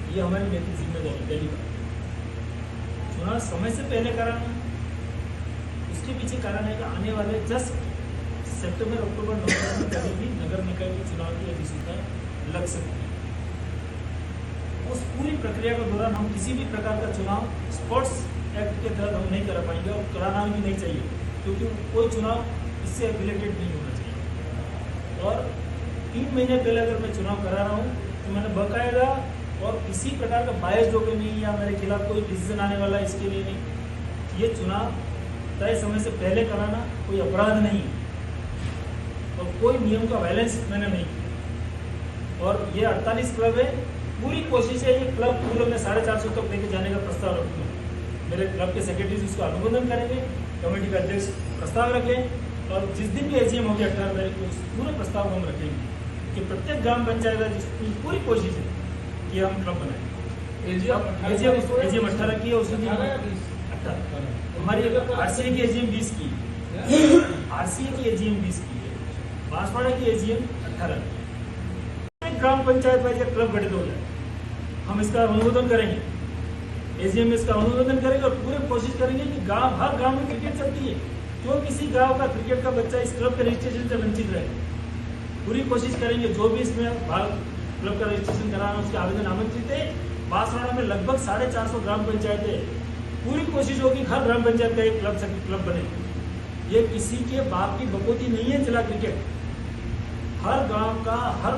ये हमारी नैतिक जिम्मेदारी पहली बात। चुनाव समय से पहले कराना, उसके पीछे कारण है कि आने वाले जस्ट सितंबर, अक्टूबर, नवंबर में कभी भी नगर निकाय के चुनाव की अधिसूचना लग सकती है। उस पूरी प्रक्रिया के दौरान हम किसी भी प्रकार का चुनाव स्पोर्ट्स एक्ट के तहत हम नहीं करा पाएंगे और कराना भी नहीं चाहिए, क्योंकि कोई चुनाव इससे रिलेटेड नहीं होना चाहिए। और 3 महीने पहले अगर मैं चुनाव करा रहा हूँ तो मैंने बकायदा और किसी प्रकार का बायस जो कि नहीं या मेरे खिलाफ कोई डिसीजन आने वाला है इसके लिए नहीं। ये चुनाव तय समय से पहले कराना कोई अपराध नहीं और कोई नियम का वायलेंस मैंने नहीं किया। और ये 48 क्लब है, पूरी कोशिश है ये क्लब पूरे में 450 तक लेके जाने का प्रस्ताव रखूँगा। मेरे क्लब के सेक्रेटरीज उसका अनुमोदन करेंगे, कमेटी का अध्यक्ष प्रस्ताव रखें और जिस दिन भी एजीएम होगी 18 तारीख को उस पूरे प्रस्ताव को हम रखेंगे कि प्रत्येक ग्राम पंचायत जिसकी पूरी कोशिश है कि हम क्लब बनाएं। एजीएम 18 की है, उस दिन 18 हमारी आरसीए की एजीएम 20 की है, आरसीए की एजीएम 20 की है, बांसवाड़ा की एजीएम 18 की। ग्राम पंचायत वाइज क्लब गठित हो जाए, हम इसका अनुमोदन करेंगे, एजीएम में इसका अनुमोदन करेंगे और पूरे कोशिश करेंगे कि गांव हर गांव में क्रिकेट चलती है, क्यों किसी गांव का क्रिकेट का बच्चा इस क्लब के रजिस्ट्रेशन से वंचित रहे। पूरी कोशिश करेंगे जो भी इसमें भाग क्लब का रजिस्ट्रेशन कराना उसके आवेदन आमंत्रित है। बांसवाड़ा में लगभग 450 ग्राम पंचायतें, पूरी कोशिश होगी हर ग्राम पंचायत का एक क्लब बने। ये किसी के बाप की बकौती नहीं है जिला क्रिकेट। हर गांव का हर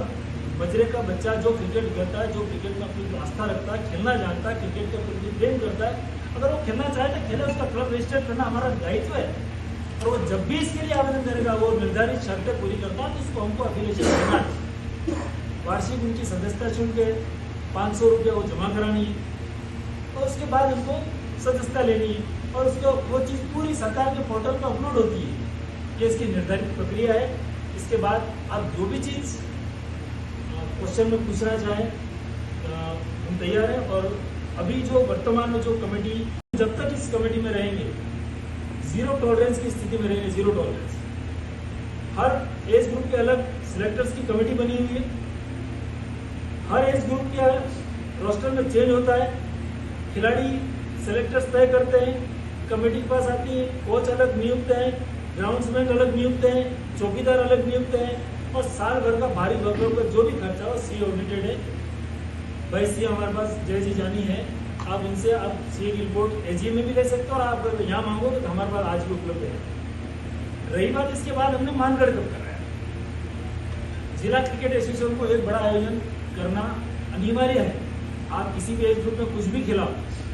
बजरे का बच्चा जो क्रिकेट खेलता है, जो क्रिकेट में अपनी आस्था रखता है, खेलना जानता है, क्रिकेट के प्रति प्रेम करता है, अगर वो खेलना चाहे तो खेले, उसका क्लब रजिस्टर करना हमारा दायित्व है। और वो जब भी इसके लिए आवेदन करेगा वो निर्धारित शर्तें पूरी करता है तो उसको हमको एफिलिएशन करना है। वार्षिक उनकी सदस्यता शुल्क है 500 रुपये वो जमा करानी है और उसके बाद उनको सदस्यता लेनी है और उसको वो चीज़ पूरी सरकार के पोर्टल पर अपलोड होती है। ये इसकी निर्धारित प्रक्रिया है। इसके बाद आप जो भी चीज़ क्वेश्चन में पूछना चाहें हम तैयार हैं। और अभी जो वर्तमान में जो कमेटी, जब तक इस कमेटी में रहेंगे जीरो टॉलरेंस की स्थिति में रहेंगे, जीरो टॉलरेंस। हर एज ग्रुप के अलग सिलेक्टर्स की कमेटी बनी हुई है, हर एज ग्रुप के रोस्टर में चेंज होता है, खिलाड़ी सेलेक्टर्स तय करते हैं, कमेटी के पास आती है, कोच अलग नियुक्त हैं, ग्राउंड्समैन अलग नियुक्त हैं, चौकीदार अलग नियुक्त हैं और साल भर का भारी वर्कलोड का जो भी खर्चा हो सी ऑडिटेड है। भाई सी हमारे पास जय जी जानी है, आप इनसे आप सी की रिपोर्ट एजीएम में भी ले सकते हो और आप अगर यहाँ मांगोगे तो हमारे पास आज भी उपलब्ध है। रही बात इसके बाद हमने मानगढ़ कब कराया, जिला क्रिकेट एसोसिएशन को एक बड़ा आयोजन करना अनिवार्य है। आप किसी भी एज ग्रुप में कुछ भी खिलाओ,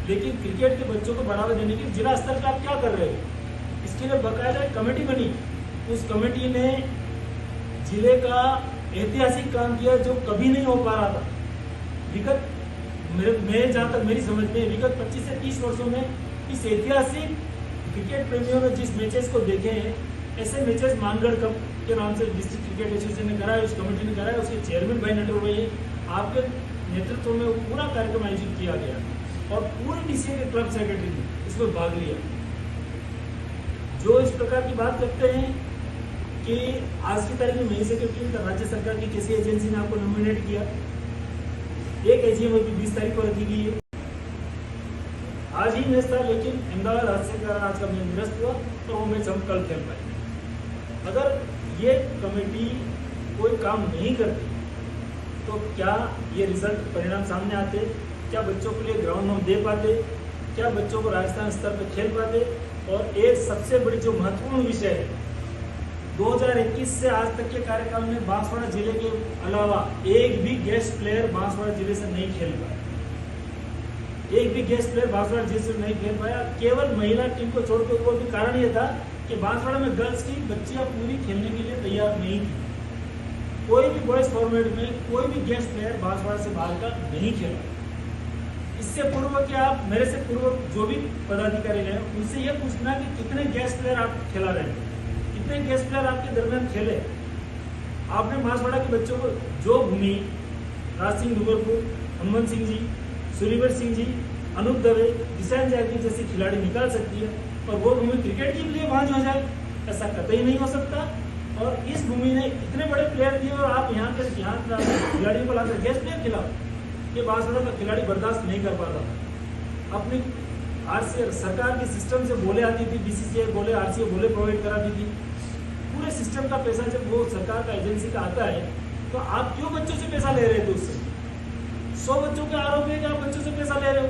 लेकिन क्रिकेट के बच्चों को बढ़ावा देने के जिला स्तर पर आप क्या कर रहे हो, इसके लिए बकायदा एक कमेटी बनी। उस कमेटी ने जिले का ऐतिहासिक काम किया जो कभी नहीं हो पा रहा था। विगत मैं जहाँ तक मेरी समझ में विगत 25 से 30 वर्षों में इस ऐतिहासिक क्रिकेट प्रेमियों ने जिस मैचेस को देखे हैं, ऐसे मैचेस मानगढ़ कप के नाम से डिस्ट्रिक्ट क्रिकेट एसोसिएशन ने कराया, उस कमेटी ने कराया, उसके चेयरमैन भाई नटवर भाई आपके नेतृत्व में पूरा कार्यक्रम आयोजित किया गया और पूरे डीसीए के क्लब सेक्रेटरी ने इसमें भाग लिया। जो इस प्रकार की बात करते हैं कि आज की तारीख में मई सेक्रेटरी राज्य सरकार की किसी एजेंसी ने आपको नॉमिनेट किया, एक एजीएम अभी 20 तारीख को रखी गई है। आज ही मैच था लेकिन अहमदाबाद हादसे के कारण आज का मैच निरस्त हुआ तो वो मैच हम कल खेल पाए। अगर ये कमेटी कोई काम नहीं करती तो क्या ये रिजल्ट परिणाम सामने आते, क्या बच्चों के लिए ग्राउंड हम दे पाते, क्या बच्चों को राजस्थान स्तर पर खेल पाते। और एक सबसे बड़ी जो महत्वपूर्ण विषय है, 2021 से आज तक के कार्यकाल में बांसवाड़ा जिले के अलावा एक भी गेस्ट प्लेयर बांसवाड़ा जिले से नहीं खेल पाया, एक भी गेस्ट प्लेयर बांसवाड़ा जिले से नहीं खेल पाया। केवल महिला टीम को छोड़कर वो भी कारण ये था कि बांसवाड़ा में गर्ल्स की बच्चियां पूरी खेलने के लिए तैयार नहीं थी। कोई भी बॉयज फॉर्मेट में कोई भी गेस्ट प्लेयर बांसवाड़ा से बाहर का नहीं खेला। इससे पूर्व क्या आप मेरे से पूर्व जो भी पदाधिकारी रहे उनसे यह पूछना कि कितने गेस्ट प्लेयर आप खिला रहे हैं, कितने गेस्ट प्लेयर आपके दरमियान खेले। आपने बांसवाड़ा के बच्चों को जो भूमि राज सिंह दुबरपुर, हनुमंत सिंह जी, सुरीवर सिंह जी, अनूप दवे, जिसैन जैकी जैसी खिलाड़ी निकाल सकती है और वो भूमि क्रिकेट के लिए वहां हो जाए, ऐसा कतई नहीं हो सकता। और इस भूमि ने इतने बड़े प्लेयर दिए और आप यहाँ के खिलाड़ियों को लाकर गेस्ट प्लेयर खिलाओ, ये बांसवाड़ा का खिलाड़ी बर्दाश्त नहीं कर पाता था। अपनी आरसीए सरकार के सिस्टम से बोले आती थी, बीसीसीआई बोले, आरसीए बोले प्रोवाइड कराती थी। पूरे सिस्टम का पैसा जब वो सरकार का एजेंसी का आता है तो आप क्यों बच्चों से पैसा ले रहे थे? उससे 100 बच्चों के आरोप है कि आप बच्चों से पैसा ले रहे हो।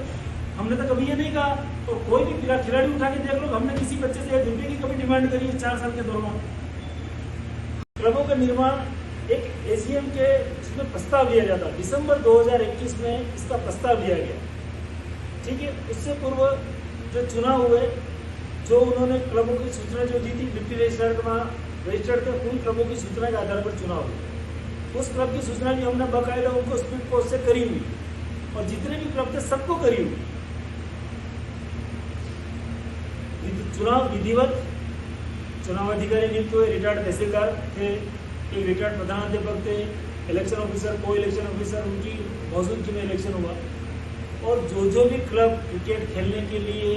हमने तो कभी ये नहीं कहा। और कोई भी खिलाड़ी उठा के देख लो, हमने किसी बच्चे से 1 रुपये की कभी डिमांड करी है 4 साल के दौरान। क्लबों का निर्माण एक एजीएम के जिसमें प्रस्ताव लिया जाता, दिसंबर 2021 में इसका प्रस्ताव लिया गया, ठीक है। उससे पूर्व जो चुनाव हुए, जो उन्होंने क्लबों की सूचना जो दी थी, डिप्टी रजिस्टर्ड थे, उन क्लबों की सूचना के आधार पर चुनाव हुए। उस क्लब की सूचना भी हमने बाकायदा उनको स्पीड पोस्ट से करी हुई, और जितने भी क्लब थे सबको करी हुई। चुनाव विधिवत, चुनाव अधिकारी नियुक्त हुए, रिटायर्ड तहसीलदार थे, एक रिटायर्ड प्रधानाध्यापक थे, इलेक्शन ऑफिसर, को इलेक्शन ऑफिसर, उनकी मौजूदगी में इलेक्शन हुआ। और जो भी क्लब क्रिकेट खेलने के लिए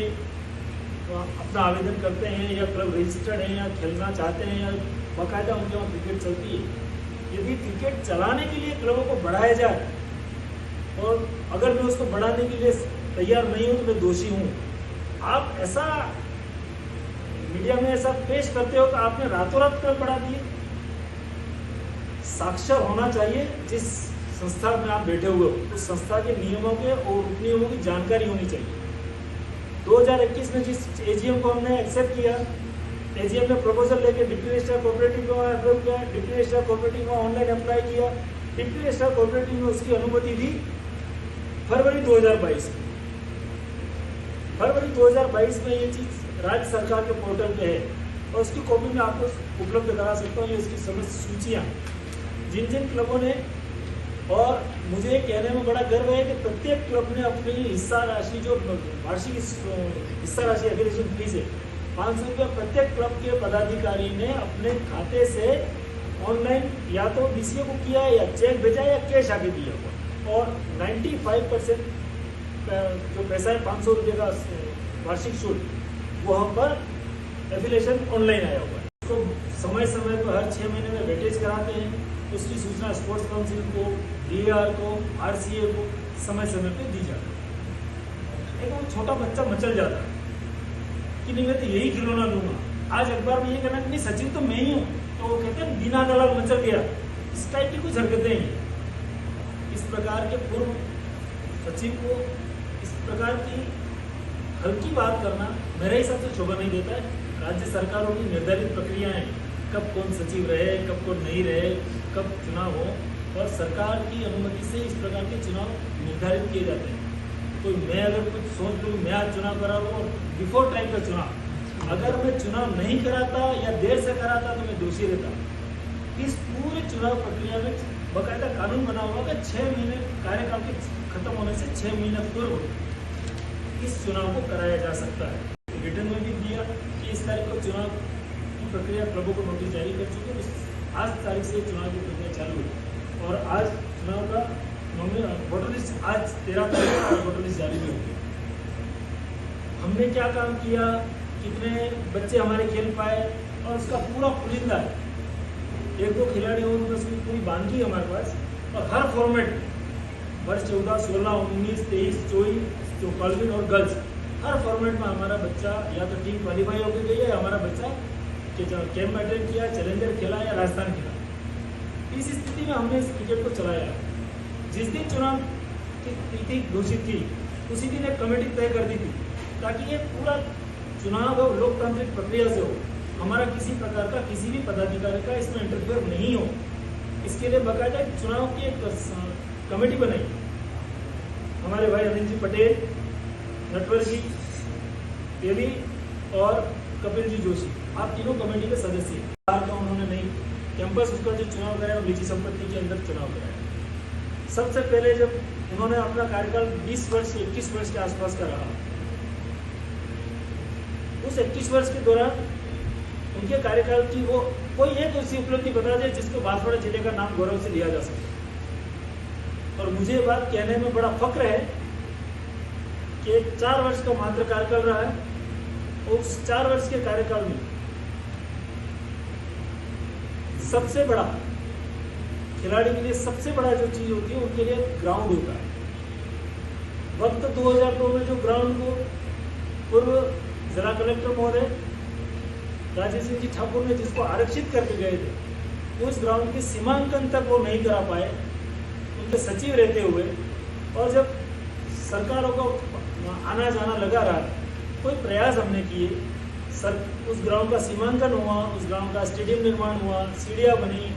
अपना आवेदन करते हैं या क्लब रजिस्टर्ड हैं या खेलना चाहते हैं या बाकायदा उनके वहाँ क्रिकेट चलती है, यदि क्रिकेट चलाने के लिए क्लबों को बढ़ाया जाए और अगर मैं उसको बढ़ाने के लिए तैयार नहीं हूँ तो मैं दोषी हूँ। आप ऐसा मीडिया में ऐसा पेश करते हो कि आपने रातों रात क्लब बढ़ा दिए। साक्षर होना चाहिए जिस संस्था में आप बैठे हुए हो, उस संस्था के नियमों के और उपनियमों की जानकारी होनी चाहिए। 2021 में जिस एजीएम को हमने एक्सेप्ट किया, एजीएम ने प्रपोजल लेके डिप्टी रजिस्ट्रार कोऑपरेटिव को अप्रूव किया, डिप्टी रजिस्ट्रार कोऑपरेटिव को ऑनलाइन अप्लाई किया, डिप्टी रजिस्ट्रार कोऑपरेटिव ने उसकी अनुमति दी फरवरी 2022 में। फरवरी 2022 में ये चीज़ राज्य सरकार के पोर्टल पे है और उसकी कॉपी में आपको उपलब्ध करा सकता हूँ। ये उसकी समस्त सूचियाँ जिन जिन क्लबों ने, और मुझे कहने में बड़ा गर्व है कि प्रत्येक क्लब ने अपनी हिस्सा राशि, जो वार्षिक हिस्सा राशि एफिलिएशन फीस है 500 रुपया, प्रत्येक क्लब के पदाधिकारी ने अपने खाते से ऑनलाइन या तो डीसीए को किया या चेक भेजा या कैश आके दिया हुआ। और 95% जो पैसा है 500 रुपये का वार्षिक शुल्क, वो हम पर एफिलिएशन ऑनलाइन आया हुआ है। उसको समय समय पर हर 6 महीने में वेटेज कराते हैं। उसकी सूचना स्पोर्ट्स काउंसिल को, डीआर को, आरसीए को समय समय पे दी जाती है। एक वो छोटा बच्चा मचल जाता है कि नहीं मैं तो यही खिलौना लूंगा। आज अखबार में ये कहना कि नहीं सचिन तो मैं ही हूँ, तो वो कहते हैं दीना दलाल मचल गया। इस टाइप की कुछ हरकतें हैं। इस प्रकार के पूर्व सचिव को इस प्रकार की हल्की बात करना मेरे हिसाब से शोभा नहीं देता है। राज्य सरकारों की निर्धारित प्रक्रियाएं, कब कौन सचिव रहे, कब कौन नहीं रहे, कब चुनाव हो, और सरकार की अनुमति से इस प्रकार के चुनाव निर्धारित किए जाते हैं। तो मैं अगर कुछ सोच लूँ मैं आज चुनाव करा लूँ और बिफोर टाइम का चुनाव अगर मैं चुनाव नहीं कराता या देर से कराता तो मैं दोषी रहता। इस पूरे चुनाव प्रक्रिया में बाकायदा कानून बना हुआ कि 6 महीने कार्यकाल के खत्म होने से 6 महीने पूर्व इस चुनाव को कराया जा सकता है। रिटर्न में भी दिया कि इस तारीख को चुनाव की प्रक्रिया क्लबों को नोटिस जारी कर चुके हैं। आज तारीख से चुनाव की प्रक्रिया चालू हुई और आज चुनाव का वोटर लिस्ट आज 13 तारीख को वोटर लिस्ट जारी भी होगी। हमने क्या काम किया, कितने बच्चे हमारे खेल पाए और उसका पूरा पुलिंदा है। 1-2 खिलाड़ी हो उनमें उसकी पूरी बानगी हमारे पास, और हर फॉर्मेट वर्ष 14, 16, 19, 23, 24 जो कॉलविन और गर्ल्स, हर फॉर्मेट में हमारा बच्चा या तो टीम क्वालिफाई होकर गई है या हमारा बच्चा कैंप अटेंड किया, चैलेंजर खेला या राजस्थान खेला। इस स्थिति में हमने इस क्रिकेट को चलाया। जिस दिन चुनाव की तिथि घोषित थी उसी दिन एक कमेटी तय कर दी थी ताकि ये पूरा चुनाव और लोकतांत्रिक प्रक्रिया से हो, हमारा किसी प्रकार का किसी भी पदाधिकारी का इसमें इंटरफेयर नहीं हो। इसके लिए बाकायदा चुनाव की एक कमेटी बनाई। हमारे भाई अनिल जी पटेल, नटवर जी तेली और कपिल जी जोशी, आप तीनों कमेटी के सदस्य हैं। का उन्होंने नहीं कैंपस उसका जो चुनाव कराया वो निजी संपत्ति के अंदर चुनाव कराया। सबसे पहले जब उन्होंने अपना कार्यकाल 20 वर्ष 21 वर्ष के आसपास का रहा, उस 21 वर्ष के दौरान उनके कार्यकाल की वो कोई एक ऐसी उपलब्धि बता दे जिसको बांसवाड़ा जिले का नाम गौरव से लिया जा सके। और मुझे ये बात कहने में बड़ा फक्र है कि 4 वर्ष का मात्र कार्यकाल रहा है और उस 4 वर्ष के कार्यकाल में सबसे बड़ा खिलाड़ी के लिए सबसे बड़ा जो चीज होती है उनके लिए ग्राउंड होता है। वक्त 2002 में जो ग्राउंड को पूर्व जिला कलेक्टर महोदय राजेश सिंह जी ठाकुर ने जिसको आरक्षित करके गए थे, उस ग्राउंड के सीमांकन तक वो नहीं करा पाए उनके सचिव रहते हुए। और जब सरकारों को आना जाना लगा रहा, कोई प्रयास हमने किए, उस ग्राउंड का सीमांकन हुआ, उस ग्राउंड का स्टेडियम निर्माण हुआ, सीढ़ियाँ बनी,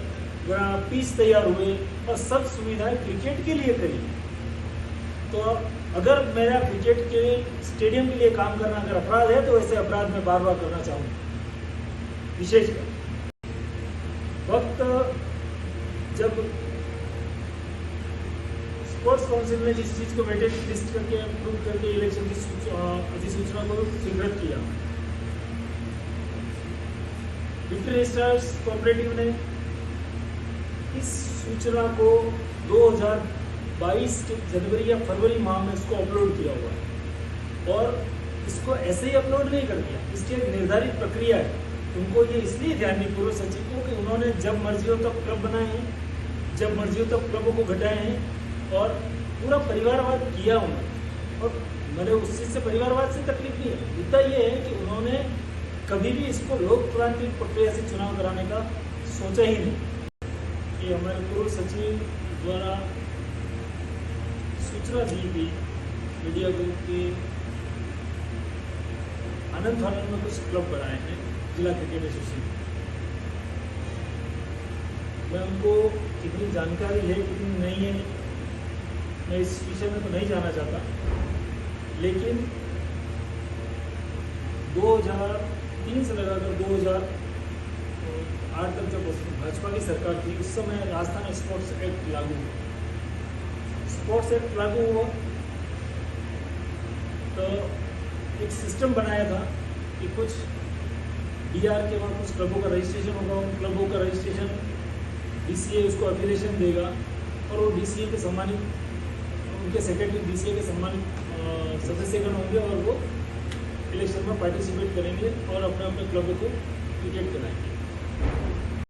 पिच तैयार हुए और सब सुविधाएं क्रिकेट के लिए करी। तो अगर मेरा क्रिकेट के स्टेडियम के लिए काम करना अगर अपराध है, तो ऐसे अपराध मैं बार बार करना चाहूँगा। विशेषकर वक्त जब स्पोर्ट्स काउंसिल ने जिस चीज़ को वेटेड लिस्ट करके अप्रूव करके इलेक्शन की अधिसूचना को स्वीकृत किया, डिफरेंट स्टार्स कोऑपरेटिव ने इस सूचना को 2022 के जनवरी या फरवरी माह में इसको अपलोड किया हुआ है। और इसको ऐसे ही अपलोड नहीं कर दिया, इसकी एक निर्धारित प्रक्रिया है। उनको ये इसलिए ध्यान नहीं पूर्व सचिव को कि उन्होंने जब मर्जी हो तब क्लब बनाए हैं, जब मर्जी हो तब क्लबों को घटाए हैं और पूरा परिवारवाद किया उन्होंने। और मैंने उस चीज़ से परिवारवाद से तकलीफ नहीं है, मुद्दा ये है कि उन्होंने कभी भी इसको लोकतांत्रिक प्रक्रिया से चुनाव कराने का सोचा ही नहीं। कि हमारे पूर्व सचिव द्वारा सूचना दी थी मीडिया ग्रुप के आनंद फानंद में कुछ क्लब बनाए हैं जिला क्रिकेट एसोसिएशन। मैं उनको कितनी जानकारी है कितनी नहीं है मैं इस विषय में तो नहीं जाना चाहता, लेकिन 2003 से लगाकर 2008 तक जब भाजपा की सरकार थी, उस समय राजस्थान स्पोर्ट्स एक्ट लागू हुआ। स्पोर्ट्स एक्ट लागू हुआ तो एक सिस्टम बनाया था कि कुछ डीआर के बाद कुछ क्लबों का रजिस्ट्रेशन होगा, उन क्लबों का रजिस्ट्रेशन डीसीए उसको एफिलिएशन देगा और वो डीसीए के सम्मानित उनके सेक्रेटरी डीसीए के सम्मानित सदस्यगण होंगे और वो इलेक्शन में पार्टिसिपेट करेंगे और अपने अपने क्लबों को क्रिकेट कराएंगे।